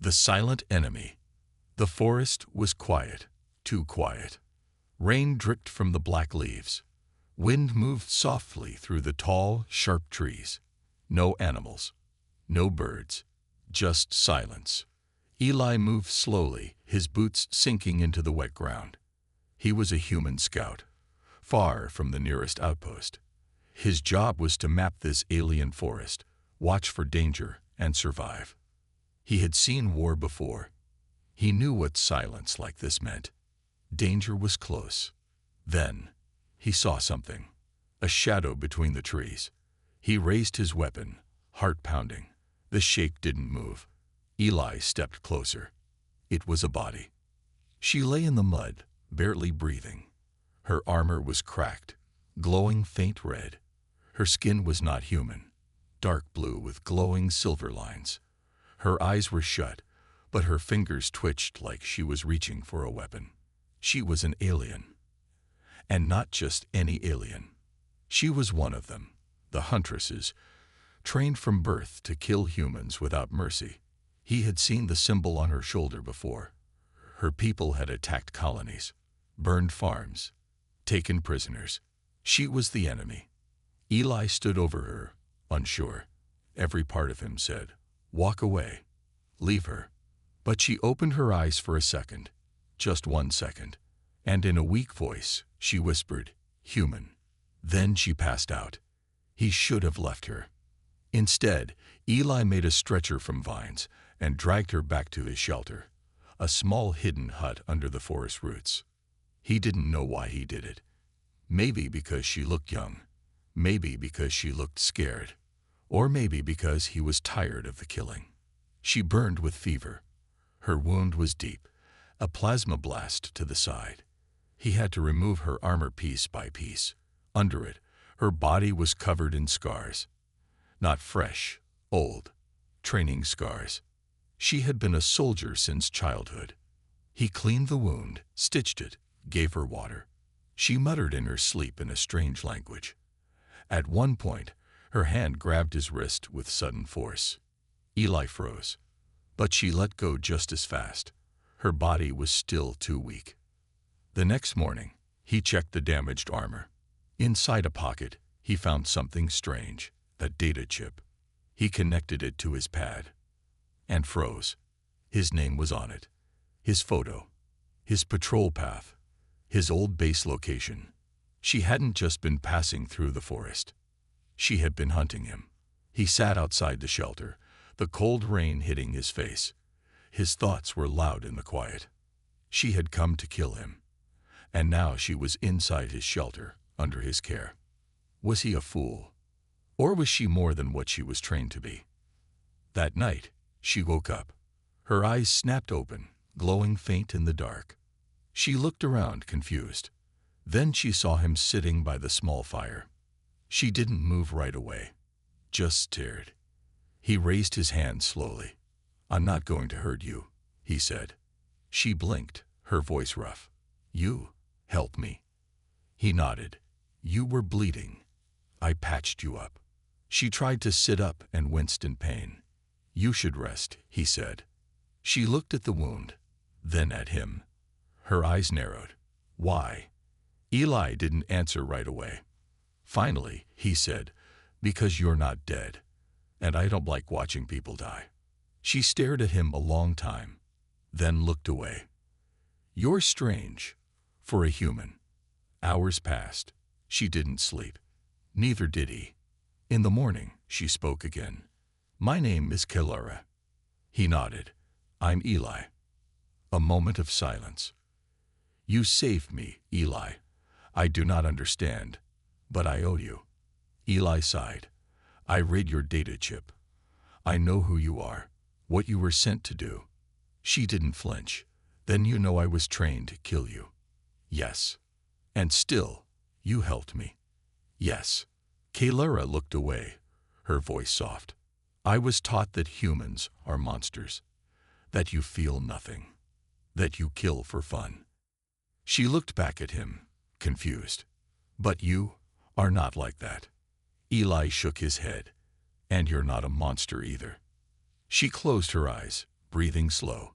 The silent enemy. The forest was quiet, too quiet. Rain dripped from the black leaves. Wind moved softly through the tall, sharp trees. No animals, no birds, just silence. Eli moved slowly, his boots sinking into the wet ground. He was a human scout, far from the nearest outpost. His job was to map this alien forest, watch for danger, and survive. He had seen war before. He knew what silence like this meant. Danger was close. Then, he saw something, a shadow between the trees. He raised his weapon, heart pounding. The shape didn't move. Eli stepped closer. It was a body. She lay in the mud, barely breathing. Her armor was cracked, glowing faint red. Her skin was not human, dark blue with glowing silver lines. Her eyes were shut, but her fingers twitched like she was reaching for a weapon. She was an alien. And not just any alien. She was one of them, the Huntresses, trained from birth to kill humans without mercy. He had seen the symbol on her shoulder before. Her people had attacked colonies, burned farms, taken prisoners. She was the enemy. Eli stood over her, unsure. Every part of him said, "Walk away. Leave her." But she opened her eyes for a second, just 1 second, and in a weak voice, she whispered, "Human." Then she passed out. He should have left her. Instead, Eli made a stretcher from vines and dragged her back to his shelter, a small hidden hut under the forest roots. He didn't know why he did it. Maybe because she looked young, maybe because she looked scared, or maybe because he was tired of the killing. She burned with fever. Her wound was deep, a plasma blast to the side. He had to remove her armor piece by piece. Under it, her body was covered in scars. Not fresh, old, training scars. She had been a soldier since childhood. He cleaned the wound, stitched it, gave her water. She muttered in her sleep in a strange language. At one point, her hand grabbed his wrist with sudden force. Eli froze, but she let go just as fast. Her body was still too weak. The next morning, he checked the damaged armor. Inside a pocket, he found something strange, a data chip. He connected it to his pad and froze. His name was on it, his photo, his patrol path, his old base location. She hadn't just been passing through the forest. She had been hunting him. He sat outside the shelter, the cold rain hitting his face. His thoughts were loud in the quiet. She had come to kill him, and now she was inside his shelter, under his care. Was he a fool? Or was she more than what she was trained to be? That night, she woke up. Her eyes snapped open, glowing faint in the dark. She looked around, confused. Then she saw him sitting by the small fire. She didn't move right away, just stared. He raised his hand slowly. "I'm not going to hurt you," he said. She blinked, her voice rough. "You help me." He nodded. "You were bleeding. I patched you up." She tried to sit up and winced in pain. "You should rest," he said. She looked at the wound, then at him. Her eyes narrowed. "Why?" Eli didn't answer right away. Finally, he said, "Because you're not dead, and I don't like watching people die." She stared at him a long time, then looked away. "You're strange, for a human." Hours passed. She didn't sleep. Neither did he. In the morning, she spoke again. "My name is Kelara." He nodded. "I'm Eli." A moment of silence. "You saved me, Eli. I do not understand, but I owe you." Eli sighed. "I read your data chip. I know who you are, what you were sent to do." She didn't flinch. "Then you know I was trained to kill you." "Yes." "And still, you helped me." "Yes." Kelara looked away, her voice soft. "I was taught that humans are monsters, that you feel nothing, that you kill for fun." She looked back at him, confused. "But you are not like that." Eli shook his head. "And you're not a monster either." She closed her eyes, breathing slow.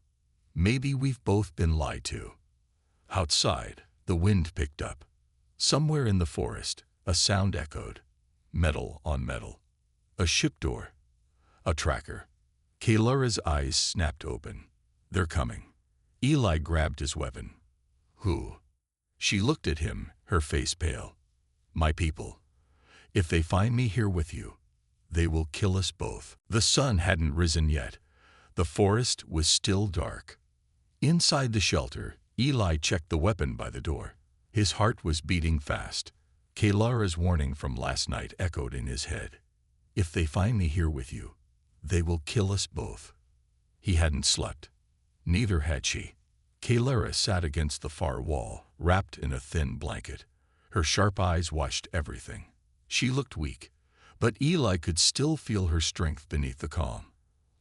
Maybe we've both been lied to. Outside, the wind picked up. Somewhere in the forest, a sound echoed. Metal on metal. A ship door. A tracker. Kaylura's eyes snapped open. They're coming. Eli grabbed his weapon. Who? She looked at him, her face pale. My people. If they find me here with you, they will kill us both. The sun hadn't risen yet. The forest was still dark. Inside the shelter, Eli checked the weapon by the door. His heart was beating fast. Kaylura's warning from last night echoed in his head. If they find me here with you, they will kill us both. He hadn't slept. Neither had she. Kaylura sat against the far wall, wrapped in a thin blanket. Her sharp eyes watched everything. She looked weak, but Eli could still feel her strength beneath the calm.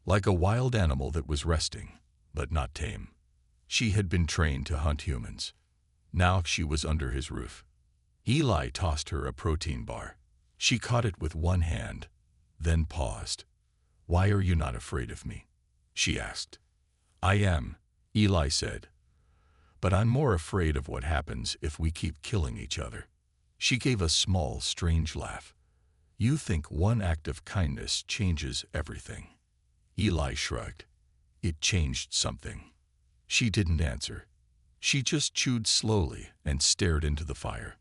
Like a wild animal that was resting, but not tame. She had been trained to hunt humans. Now she was under his roof. Eli tossed her a protein bar. She caught it with one hand, then paused. Why are you not afraid of me? She asked. I am, Eli said. But I'm more afraid of what happens if we keep killing each other. She gave a small, strange laugh. You think one act of kindness changes everything. Eli shrugged. It changed something. She didn't answer. She just chewed slowly and stared into the fire.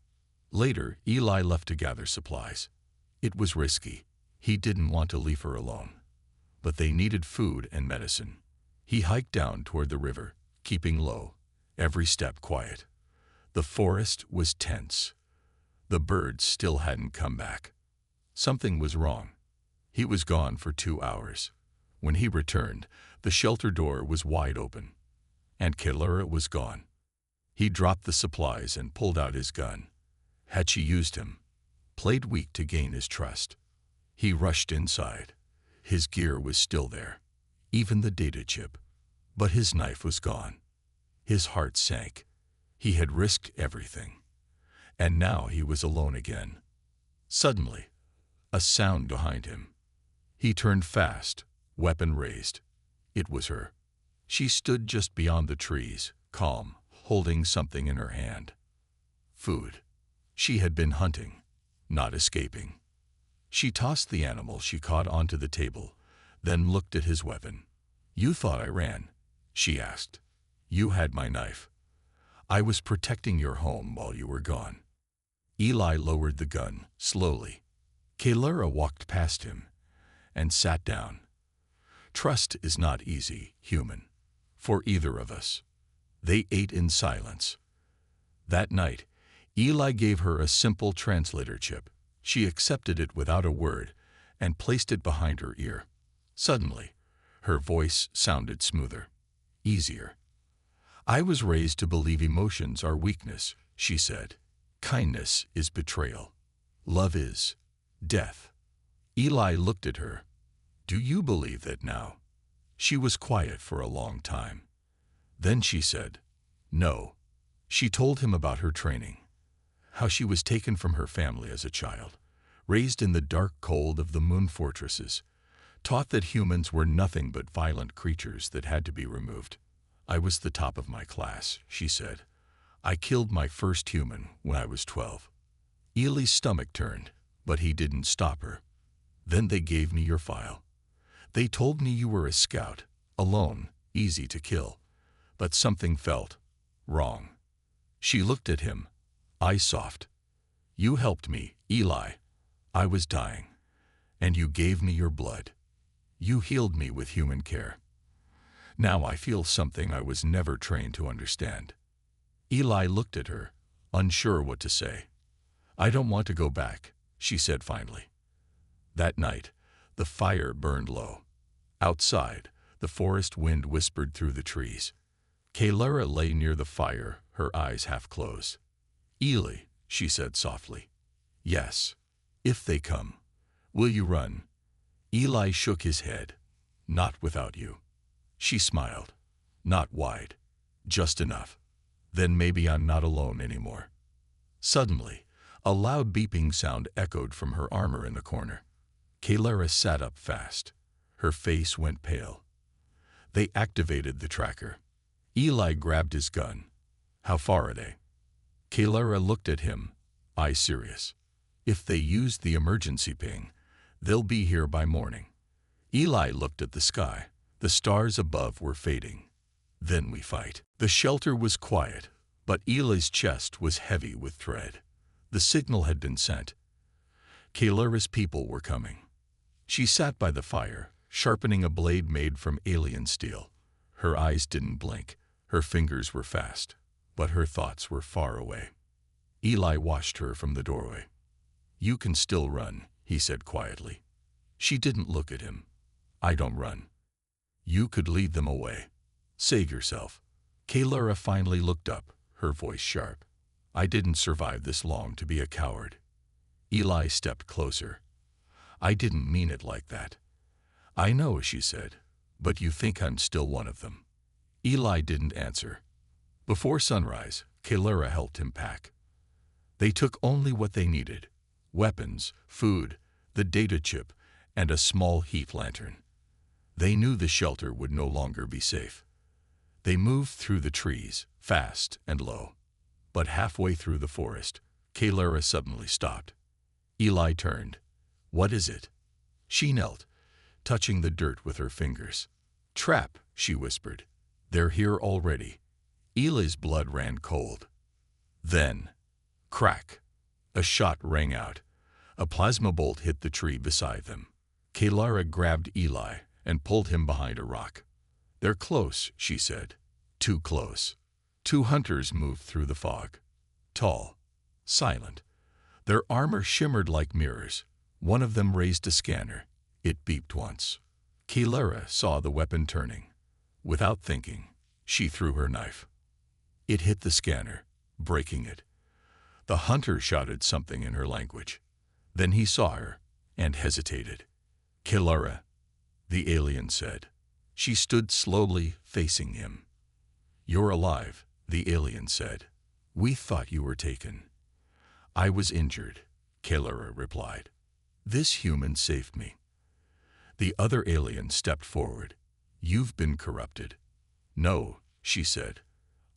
Later, Eli left to gather supplies. It was risky. He didn't want to leave her alone. But they needed food and medicine. He hiked down toward the river, keeping low, every step quiet. The forest was tense. The birds still hadn't come back. Something was wrong. He was gone for 2 hours. When he returned, the shelter door was wide open, and Kaylura was gone. He dropped the supplies and pulled out his gun. Had she used him? Played weak to gain his trust. He rushed inside. His gear was still there, even the data chip. But his knife was gone. His heart sank. He had risked everything. And now he was alone again. Suddenly, a sound behind him. He turned fast, weapon raised. It was her. She stood just beyond the trees, calm, holding something in her hand. Food. She had been hunting, not escaping. She tossed the animal she caught onto the table, then looked at his weapon. You thought I ran? She asked. You had my knife. I was protecting your home while you were gone. Eli lowered the gun, slowly. Kaylura walked past him and sat down. Trust is not easy, human, for either of us. They ate in silence. That night, Eli gave her a simple translator chip. She accepted it without a word and placed it behind her ear. Suddenly, her voice sounded smoother, easier. I was raised to believe emotions are weakness, she said. Kindness is betrayal. Love is death. Eli looked at her. Do you believe that now? She was quiet for a long time. Then she said, no. She told him about her training, how she was taken from her family as a child, raised in the dark cold of the moon fortresses, taught that humans were nothing but violent creatures that had to be removed. I was the top of my class, she said. I killed my first human when I was 12. Eli's stomach turned, but he didn't stop her. Then they gave me your file. They told me you were a scout, alone, easy to kill. But something felt wrong. She looked at him, eyes soft. You helped me, Eli. I was dying, and you gave me your blood. You healed me with human care. Now I feel something I was never trained to understand. Eli looked at her, unsure what to say. I don't want to go back, she said finally. That night, the fire burned low. Outside, the forest wind whispered through the trees. Kaylura lay near the fire, her eyes half closed. Eli, she said softly. Yes, if they come. Will you run? Eli shook his head. Not without you. She smiled. Not wide. Just enough. Then maybe I'm not alone anymore. Suddenly, a loud beeping sound echoed from her armor in the corner. Kaylura sat up fast. Her face went pale. They activated the tracker. Eli grabbed his gun. How far are they? Kalara looked at him, eyes serious. If they use the emergency ping, they'll be here by morning. Eli looked at the sky. The stars above were fading. Then we fight. The shelter was quiet, but Eli's chest was heavy with dread. The signal had been sent. Kalara's people were coming. She sat by the fire, sharpening a blade made from alien steel. Her eyes didn't blink. Her fingers were fast, but her thoughts were far away. Eli watched her from the doorway. "You can still run," he said quietly. She didn't look at him. "I don't run. You could lead them away. Save yourself." Kalara finally looked up, her voice sharp. "I didn't survive this long to be a coward." Eli stepped closer. "I didn't mean it like that." "I know," she said, "but you think I'm still one of them." Eli didn't answer. Before sunrise, Kalara helped him pack. They took only what they needed: weapons, food, the data chip, and a small heat lantern. They knew the shelter would no longer be safe. They moved through the trees, fast and low. But halfway through the forest, Kalara suddenly stopped. Eli turned. "What is it?" She knelt, touching the dirt with her fingers. "Trap," she whispered. "They're here already." Eli's blood ran cold. Then, crack! A shot rang out. A plasma bolt hit the tree beside them. Kalara grabbed Eli and pulled him behind a rock. "They're close," she said. "Too close." Two hunters moved through the fog. Tall, silent. Their armor shimmered like mirrors. One of them raised a scanner. It beeped once. Kalara saw the weapon turning. Without thinking, she threw her knife. It hit the scanner, breaking it. The hunter shouted something in her language. Then he saw her and hesitated. "Kalara," the alien said. She stood slowly, facing him. "You're alive," the alien said. "We thought you were taken." "I was injured," Kalara replied. "This human saved me." The other alien stepped forward. "You've been corrupted." "No," she said.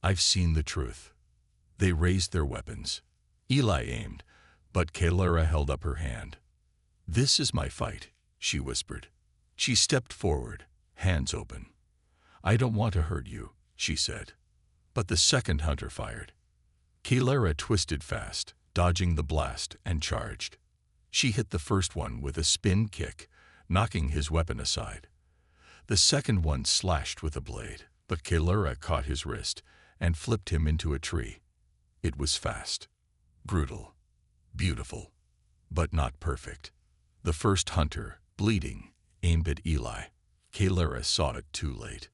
"I've seen the truth." They raised their weapons. Eli aimed, but Kalara held up her hand. "This is my fight," she whispered. She stepped forward, hands open. "I don't want to hurt you," she said. But the second hunter fired. Kalara twisted fast, dodging the blast, and charged. She hit the first one with a spin kick, knocking his weapon aside. The second one slashed with a blade, but Kalara caught his wrist and flipped him into a tree. It was fast, brutal, beautiful, but not perfect. The first hunter, bleeding, aimed at Eli. Kalara saw it too late.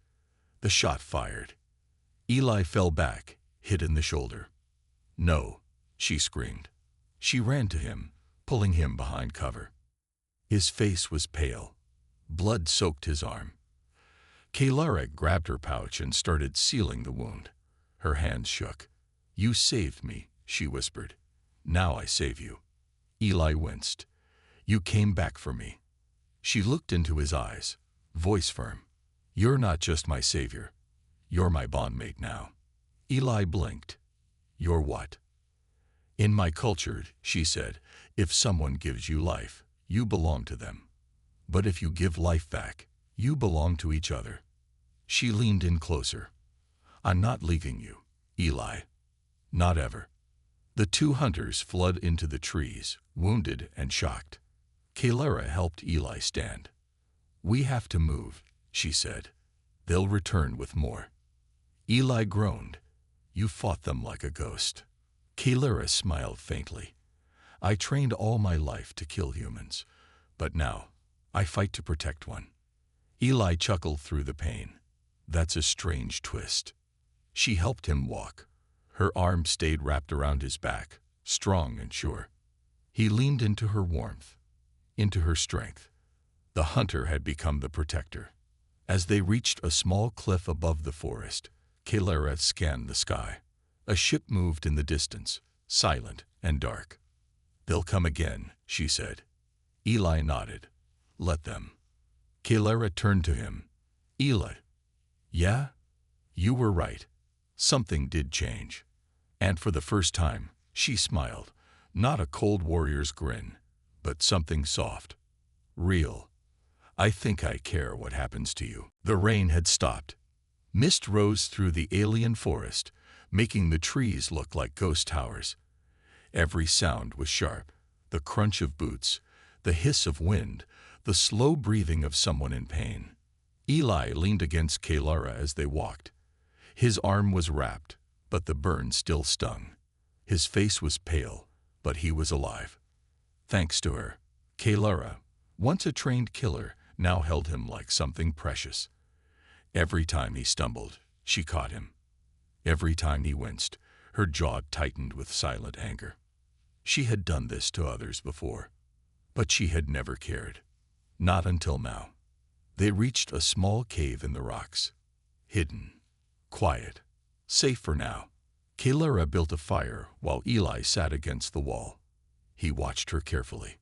The shot fired. Eli fell back, hit in the shoulder. "No," she screamed. She ran to him, pulling him behind cover. His face was pale. Blood soaked his arm. Kalara grabbed her pouch and started sealing the wound. Her hands shook. "You saved me," she whispered. "Now I save you." Eli winced. "You came back for me." She looked into his eyes, voice firm. "You're not just my savior. You're my bondmate now." Eli blinked. "You're what?" "In my culture," she said, "if someone gives you life, you belong to them. But if you give life back, you belong to each other." She leaned in closer. "I'm not leaving you, Eli. Not ever." The two hunters fled into the trees, wounded and shocked. Kalara helped Eli stand. "We have to move," she said. "They'll return with more." Eli groaned. "You fought them like a ghost." Kalara smiled faintly. "I trained all my life to kill humans, but now I fight to protect one." Eli chuckled through the pain. "That's a strange twist." She helped him walk. Her arm stayed wrapped around his back, strong and sure. He leaned into her warmth, into her strength. The hunter had become the protector. As they reached a small cliff above the forest, Kalara scanned the sky. A ship moved in the distance, silent and dark. "They'll come again," she said. Eli nodded. "Let them." Kalara turned to him. "Eli, Yeah, you were right. Something did change. And for the first time, she smiled. Not a cold warrior's grin, but something soft. Real. I think I care what happens to you. The rain had stopped. Mist rose through the alien forest, making the trees look like ghost towers. Every sound was sharp. The crunch of boots, the hiss of wind, the slow breathing of someone in pain. Eli leaned against Kalara as they walked. His arm was wrapped, but the burn still stung. His face was pale, but he was alive. Thanks to her, Kalara, once a trained killer, now held him like something precious. Every time he stumbled, she caught him. Every time he winced, her jaw tightened with silent anger. She had done this to others before, but she had never cared. Not until now. They reached a small cave in the rocks. Hidden, quiet, safe for now. Kalara built a fire while Eli sat against the wall. He watched her carefully.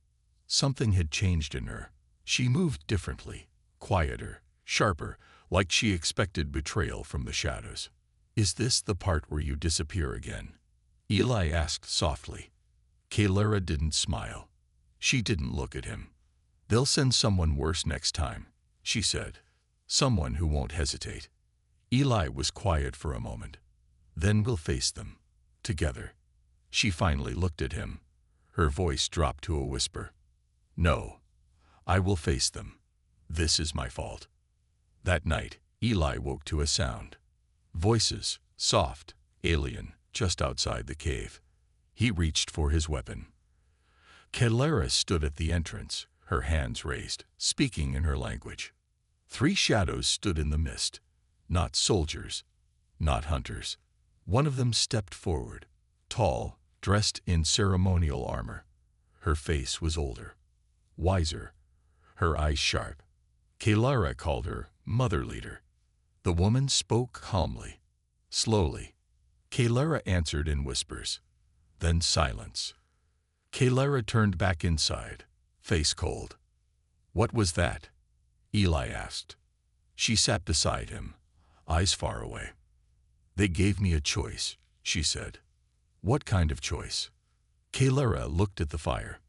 Something had changed in her. She moved differently, quieter, sharper, like she expected betrayal from the shadows. Is this the part where you disappear again? Eli asked softly. Kalara didn't smile. She didn't look at him. They'll send someone worse next time, she said. Someone who won't hesitate. Eli was quiet for a moment. Then we'll face them. Together. She finally looked at him. Her voice dropped to a whisper. No. I will face them. This is my fault. That night, Eli woke to a sound. Voices, soft, alien, just outside the cave. He reached for his weapon. Kalara stood at the entrance, her hands raised, speaking in her language. 3 shadows stood in the mist. Not soldiers, not hunters. One of them stepped forward, tall, dressed in ceremonial armor. Her face was older, wiser, her eyes sharp. Kalara called her Mother Leader. The woman spoke calmly, slowly. Kalara answered in whispers. Then silence. Kalara turned back inside, face cold. What was that? Eli asked. She sat beside him, eyes far away. They gave me a choice, she said. What kind of choice? Kalara looked at the fire.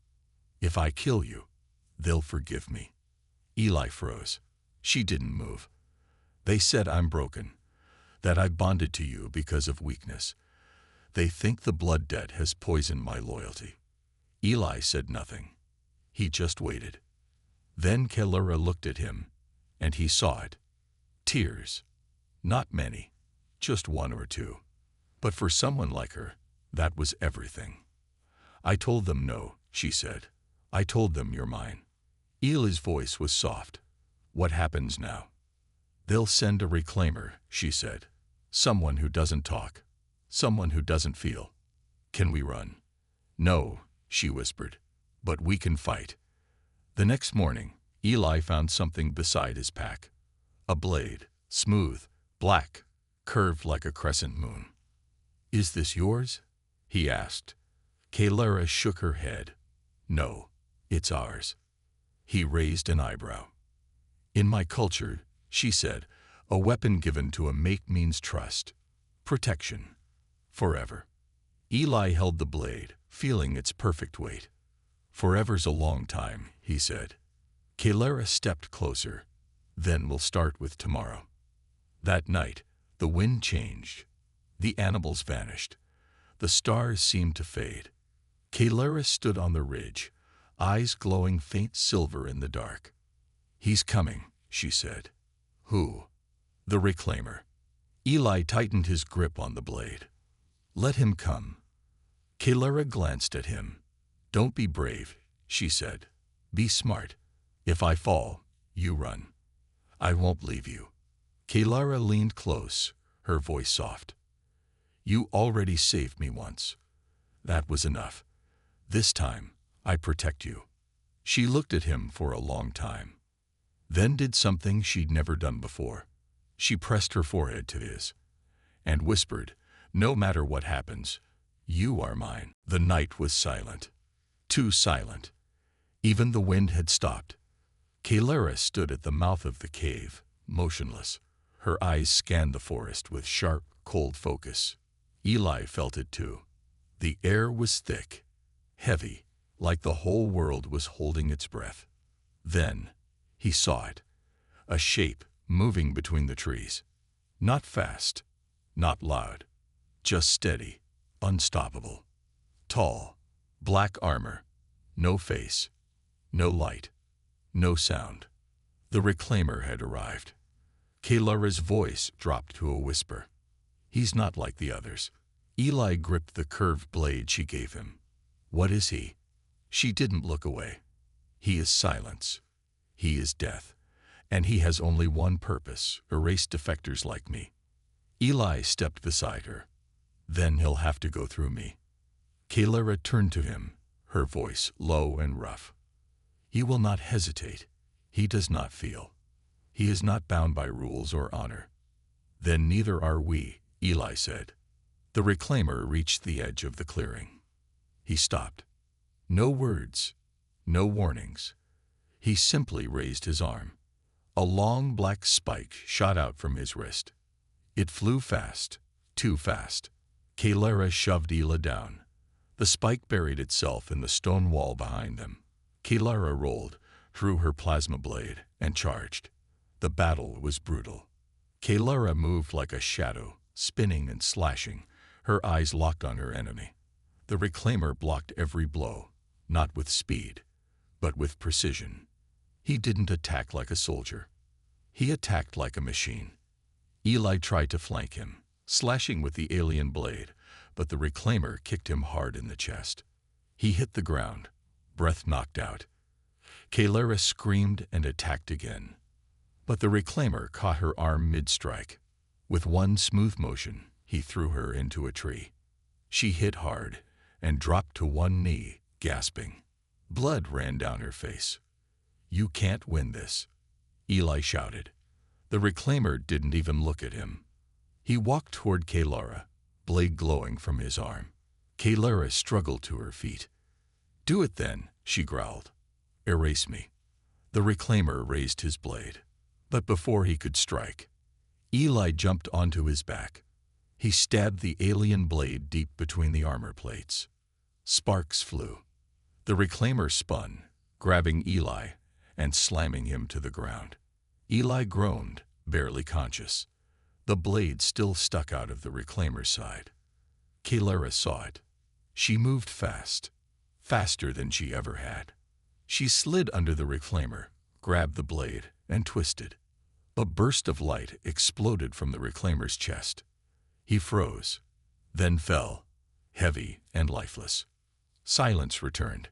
If I kill you, they'll forgive me. Eli froze. She didn't move. They said I'm broken, that I bonded to you because of weakness. They think the blood debt has poisoned my loyalty. Eli said nothing. He just waited. Then Kalara looked at him, and he saw it. Tears. Not many, just 1 or 2. But for someone like her, that was everything. I told them no, she said. I told them you're mine. Eli's voice was soft. What happens now? They'll send a reclaimer, she said. Someone who doesn't talk. Someone who doesn't feel. Can we run? No, she whispered. But we can fight. The next morning, Eli found something beside his pack. A blade, smooth, black, curved like a crescent moon. Is this yours? He asked. Kalara shook her head. No, it's ours. He raised an eyebrow. In my culture, she said, a weapon given to a mate means trust, protection, forever. Eli held the blade, feeling its perfect weight. Forever's a long time, he said. Kalara stepped closer. Then we'll start with tomorrow. That night, the wind changed. The animals vanished. The stars seemed to fade. Kalara stood on the ridge, eyes glowing faint silver in the dark. He's coming, she said. Who? The reclaimer. Eli tightened his grip on the blade. Let him come. Kalara glanced at him. Don't be brave, she said. Be smart. If I fall, you run. I won't leave you. Kalara leaned close, her voice soft. You already saved me once. That was enough. This time, I protect you. She looked at him for a long time. Then did something she'd never done before. She pressed her forehead to his and whispered, no matter what happens, you are mine. The night was silent. Too silent. Even the wind had stopped. Kalara stood at the mouth of the cave, motionless, Her eyes scanned the forest with sharp, cold focus. Eli felt it too. The air was thick, heavy, like the whole world was holding its breath. Then he saw it, a shape moving between the trees. Not fast, not loud, just steady, unstoppable. Tall, black armor, no face, no light, no sound. The reclaimer had arrived. Kalara's voice dropped to a whisper. He's not like the others. Eli gripped the curved blade she gave him. What is he? She didn't look away. He is silence. He is death. And he has only one purpose, erase defectors like me. Eli stepped beside her. Then he'll have to go through me. Kalara turned to him, her voice low and rough. He will not hesitate. He does not feel. He is not bound by rules or honor. Then neither are we, Eli said. The reclaimer reached the edge of the clearing. He stopped. No words, no warnings. He simply raised his arm. A long black spike shot out from his wrist. It flew fast, too fast. Kalara shoved Eli down. The spike buried itself in the stone wall behind them. Kalara rolled, drew her plasma blade, and charged. The battle was brutal. Kalara moved like a shadow, spinning and slashing, her eyes locked on her enemy. The reclaimer blocked every blow, not with speed, but with precision. He didn't attack like a soldier. He attacked like a machine. Eli tried to flank him, slashing with the alien blade, but the reclaimer kicked him hard in the chest. He hit the ground, breath knocked out. Kalara screamed and attacked again. But the reclaimer caught her arm mid-strike. With one smooth motion, he threw her into a tree. She hit hard and dropped to one knee, gasping. Blood ran down her face. You can't win this, Eli shouted. The reclaimer didn't even look at him. He walked toward Kalara, blade glowing from his arm. Kalara struggled to her feet. Do it then, she growled. Erase me. The reclaimer raised his blade. But before he could strike, Eli jumped onto his back. He stabbed the alien blade deep between the armor plates. Sparks flew. The reclaimer spun, grabbing Eli and slamming him to the ground. Eli groaned, barely conscious. The blade still stuck out of the reclaimer's side. Kalara saw it. She moved fast, faster than she ever had. She slid under the reclaimer, grabbed the blade, and twisted. A burst of light exploded from the reclaimer's chest. He froze, then fell, heavy and lifeless. Silence returned.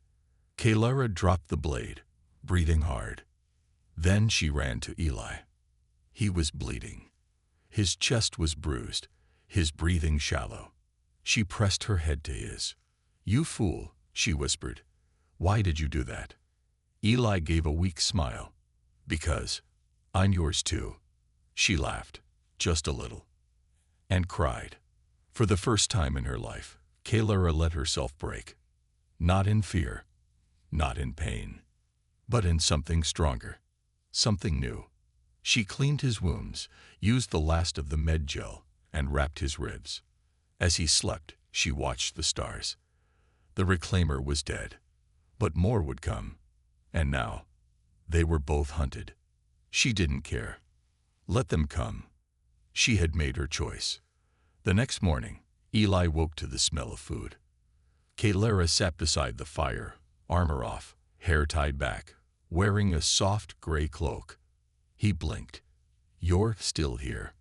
Kalara dropped the blade, breathing hard. Then she ran to Eli. He was bleeding. His chest was bruised, his breathing shallow. She pressed her head to his. You fool, she whispered. Why did you do that? Eli gave a weak smile. Because I'm yours too. She laughed, just a little, and cried. For the first time in her life, Kalara let herself break. Not in fear, not in pain, but in something stronger, something new. She cleaned his wounds, used the last of the med gel, and wrapped his ribs. As he slept, she watched the stars. The reclaimer was dead, but more would come. And now, they were both hunted. She didn't care. Let them come. She had made her choice. The next morning, Eli woke to the smell of food. Kalara sat beside the fire, armor off, hair tied back, wearing a soft gray cloak. He blinked. You're still here.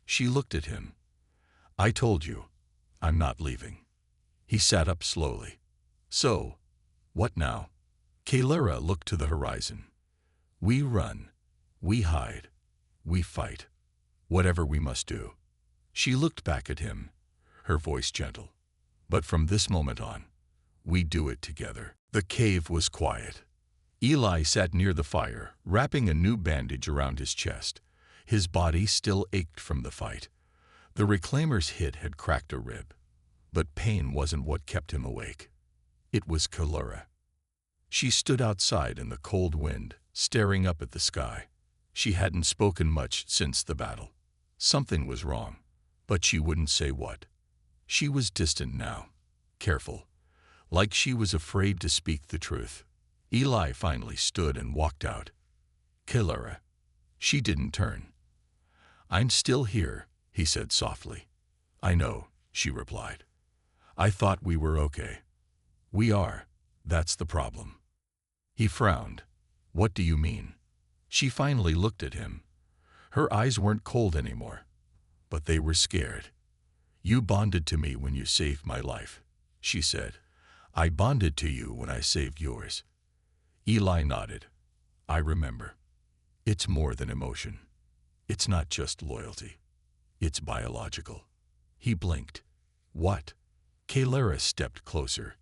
She looked at him. I told you, I'm not leaving. He sat up slowly. So, what now? Kalara looked to the horizon. We run, we hide, we fight, whatever we must do. She looked back at him, her voice gentle. But from this moment on, we do it together. The cave was quiet. Eli sat near the fire, wrapping a new bandage around his chest. His body still ached from the fight. The reclaimer's hit had cracked a rib. But pain wasn't what kept him awake. It was Kalara. She stood outside in the cold wind, staring up at the sky. She hadn't spoken much since the battle. Something was wrong, but she wouldn't say what. She was distant now, careful, like she was afraid to speak the truth. Eli finally stood and walked out. Kelara. She didn't turn. I'm still here, he said softly. I know, she replied. I thought we were okay. We are. That's the problem. He frowned. What do you mean? She finally looked at him. Her eyes weren't cold anymore, but they were scared. You bonded to me when you saved my life, she said. I bonded to you when I saved yours. Eli nodded. I remember. It's more than emotion. It's not just loyalty. It's biological. He blinked. What? Kelara stepped closer.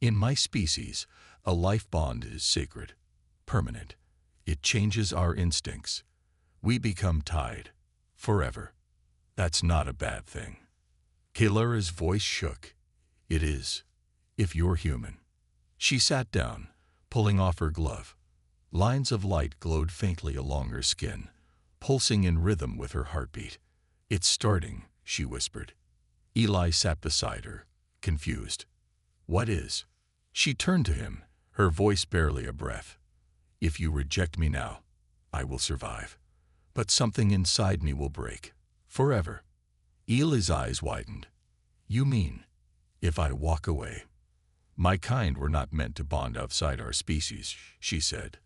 In my species, a life bond is sacred, permanent. It changes our instincts. We become tied, forever. That's not a bad thing. Kelara's voice shook. It is, if you're human. She sat down, pulling off her glove. Lines of light glowed faintly along her skin, pulsing in rhythm with her heartbeat. It's starting, she whispered. Eli sat beside her, confused. What is? She turned to him, her voice barely a breath. If you reject me now, I will survive. But something inside me will break. Forever. Eli's eyes widened. You mean, if I walk away? My kind were not meant to bond outside our species, she said.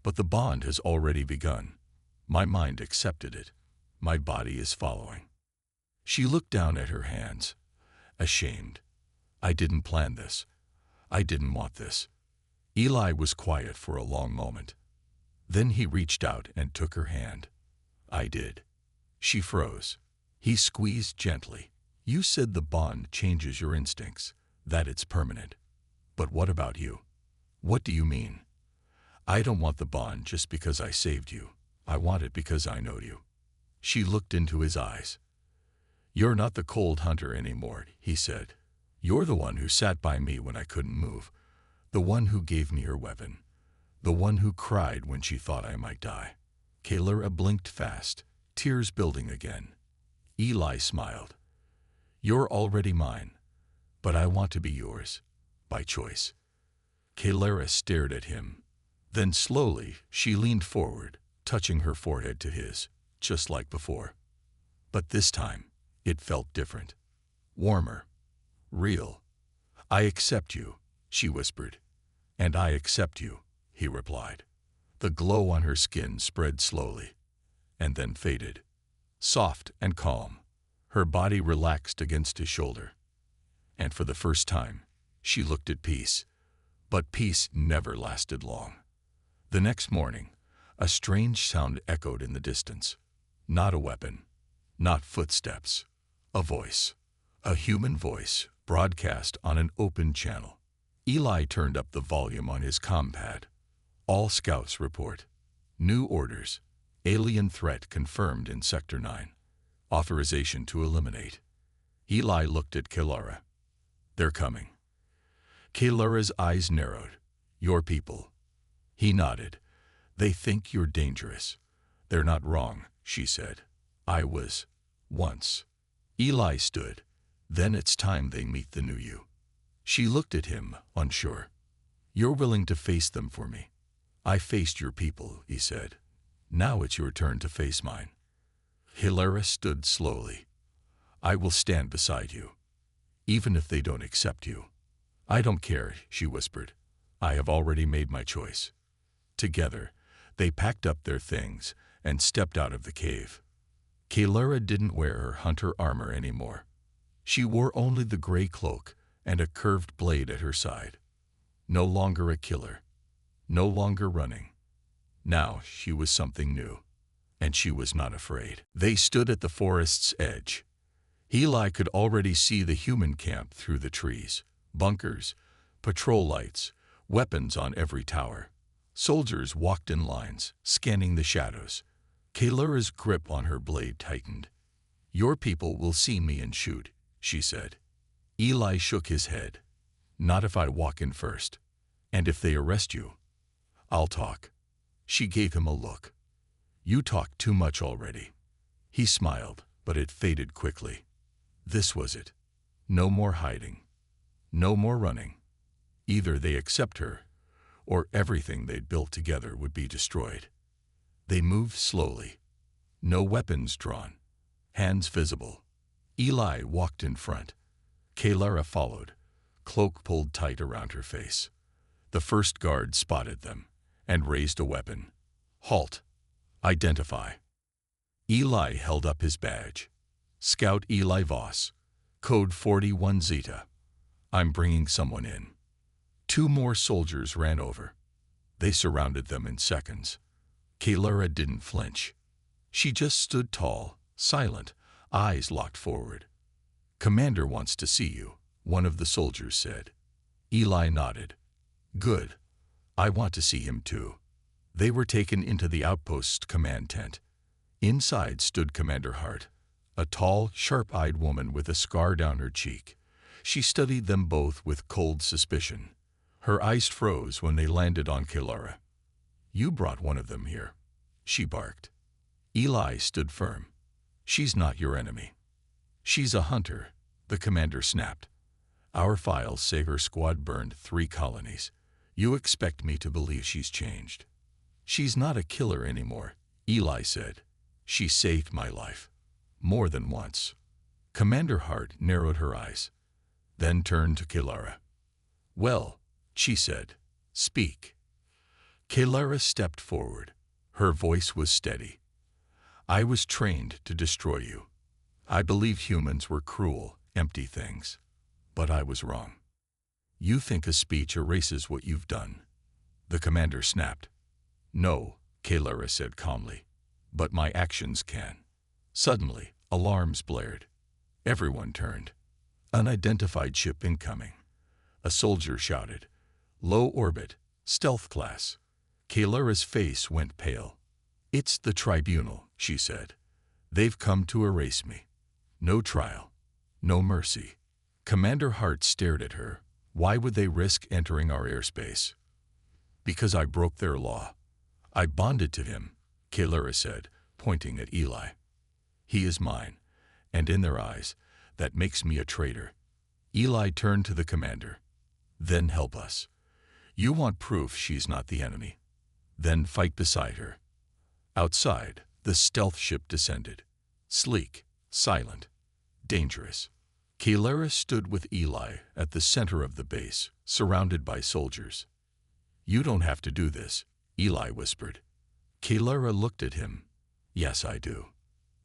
But the bond has already begun. My mind accepted it. My body is following. She looked down at her hands, ashamed. I didn't plan this. I didn't want this. Eli was quiet for a long moment. Then he reached out and took her hand. I did. She froze. He squeezed gently. You said the bond changes your instincts, that it's permanent. But what about you? What do you mean? I don't want the bond just because I saved you. I want it because I know you. She looked into his eyes. You're not the cold hunter anymore, he said. You're the one who sat by me when I couldn't move. The one who gave me her weapon. The one who cried when she thought I might die. Kelara blinked fast, tears building again. Eli smiled. You're already mine, but I want to be yours, by choice. Kelara stared at him. Then slowly, she leaned forward, touching her forehead to his, just like before. But this time, it felt different. Warmer. Real. I accept you, she whispered. And I accept you, he replied. The glow on her skin spread slowly, and then faded. Soft and calm, her body relaxed against his shoulder. And for the first time, she looked at peace. But peace never lasted long. The next morning, a strange sound echoed in the distance. Not a weapon, not footsteps, a voice. A human voice, broadcast on an open channel. Eli turned up the volume on his compad. All scouts report. New orders. Alien threat confirmed in Sector 9. Authorization to eliminate. Eli looked at Kelara. They're coming. Kelara's eyes narrowed. Your people. He nodded. They think you're dangerous. They're not wrong, she said. I was. Once. Eli stood. Then it's time they meet the new you. She looked at him, unsure. You're willing to face them for me. I faced your people, he said. Now it's your turn to face mine. Kelara stood slowly. I will stand beside you, even if they don't accept you. I don't care, she whispered. I have already made my choice. Together, they packed up their things and stepped out of the cave. Kelara didn't wear her hunter armor anymore. She wore only the gray cloak and a curved blade at her side. No longer a killer. No longer running. Now she was something new, and she was not afraid. They stood at the forest's edge. Eli could already see the human camp through the trees. Bunkers, patrol lights, weapons on every tower. Soldiers walked in lines, scanning the shadows. Kelara's grip on her blade tightened. Your people will see me and shoot, she said. Eli shook his head. Not if I walk in first. And if they arrest you, I'll talk. She gave him a look. You talk too much already. He smiled, but it faded quickly. This was it. No more hiding. No more running. Either they accept her, or everything they'd built together would be destroyed. They moved slowly. No weapons drawn. Hands visible. Eli walked in front. Kalara followed, cloak pulled tight around her face. The first guard spotted them and raised a weapon. Halt. Identify. Eli held up his badge. Scout Eli Voss. Code 41 Zeta. I'm bringing someone in. 2 more soldiers ran over. They surrounded them in seconds. Kalara didn't flinch. She just stood tall, silent, eyes locked forward. Commander wants to see you, one of the soldiers said. Eli nodded. Good. I want to see him too. They were taken into the outpost's command tent. Inside stood Commander Hart, a tall, sharp-eyed woman with a scar down her cheek. She studied them both with cold suspicion. Her eyes froze when they landed on Kalara. You brought one of them here, she barked. Eli stood firm. She's not your enemy. She's a hunter, the commander snapped. Our files say her squad burned 3 colonies. You expect me to believe she's changed? She's not a killer anymore, Eli said. She saved my life. More than once. Commander Hart narrowed her eyes, then turned to Kalara. Well, she said, speak. Kalara stepped forward. Her voice was steady. I was trained to destroy you. I believe humans were cruel, empty things. But I was wrong. You think a speech erases what you've done. The commander snapped. No, Kalara said calmly. But my actions can. Suddenly, alarms blared. Everyone turned. Unidentified ship incoming. A soldier shouted. Low orbit, stealth class. Kalara's face went pale. It's the tribunal, she said. They've come to erase me. No trial. No mercy. Commander Hart stared at her. Why would they risk entering our airspace? Because I broke their law. I bonded to him, Kalara said, pointing at Eli. He is mine, and in their eyes, that makes me a traitor. Eli turned to the commander. Then help us. You want proof she's not the enemy. Then fight beside her. Outside, the stealth ship descended. Sleek, silent, dangerous. Kalara stood with Eli at the center of the base, surrounded by soldiers. You don't have to do this, Eli whispered. Kalara looked at him. Yes, I do.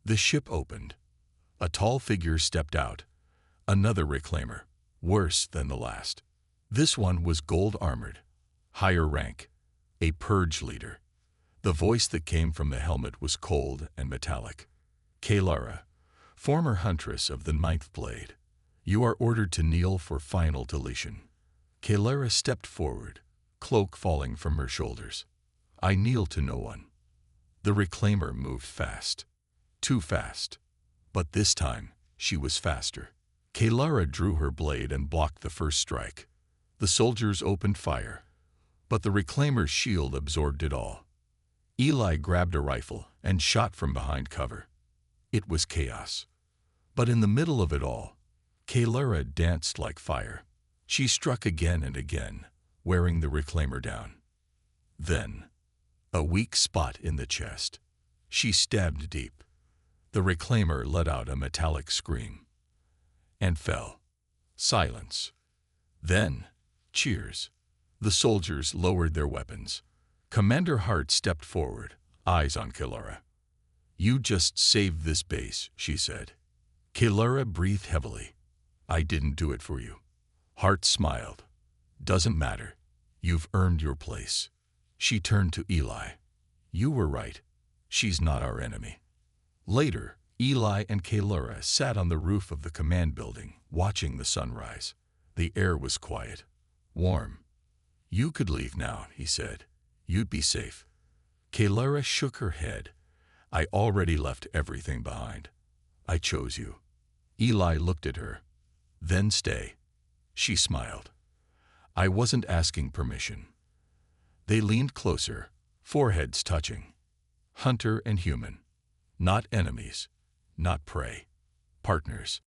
The ship opened. A tall figure stepped out. Another reclaimer, worse than the last. This one was gold-armored, higher rank, a purge leader. The voice that came from the helmet was cold and metallic. Kalara, former Huntress of the 9th Blade, you are ordered to kneel for final deletion. Kalara stepped forward, cloak falling from her shoulders. I kneel to no one. The reclaimer moved fast. Too fast. But this time, she was faster. Kalara drew her blade and blocked the first strike. The soldiers opened fire, but the reclaimer's shield absorbed it all. Eli grabbed a rifle and shot from behind cover. It was chaos. But in the middle of it all, Kalara danced like fire. She struck again and again, wearing the reclaimer down. Then, a weak spot in the chest. She stabbed deep. The reclaimer let out a metallic scream and fell. Silence. Then, cheers. The soldiers lowered their weapons. Commander Hart stepped forward, eyes on Kalara. You just saved this base, she said. Kalara breathed heavily. I didn't do it for you. Hart smiled. Doesn't matter. You've earned your place. She turned to Eli. You were right. She's not our enemy. Later, Eli and Kalara sat on the roof of the command building, watching the sunrise. The air was quiet, warm. You could leave now, he said. You'd be safe. Kalara shook her head. I already left everything behind. I chose you. Eli looked at her. Then stay. She smiled. I wasn't asking permission. They leaned closer, foreheads touching. Hunter and human. Not enemies, not prey. Partners.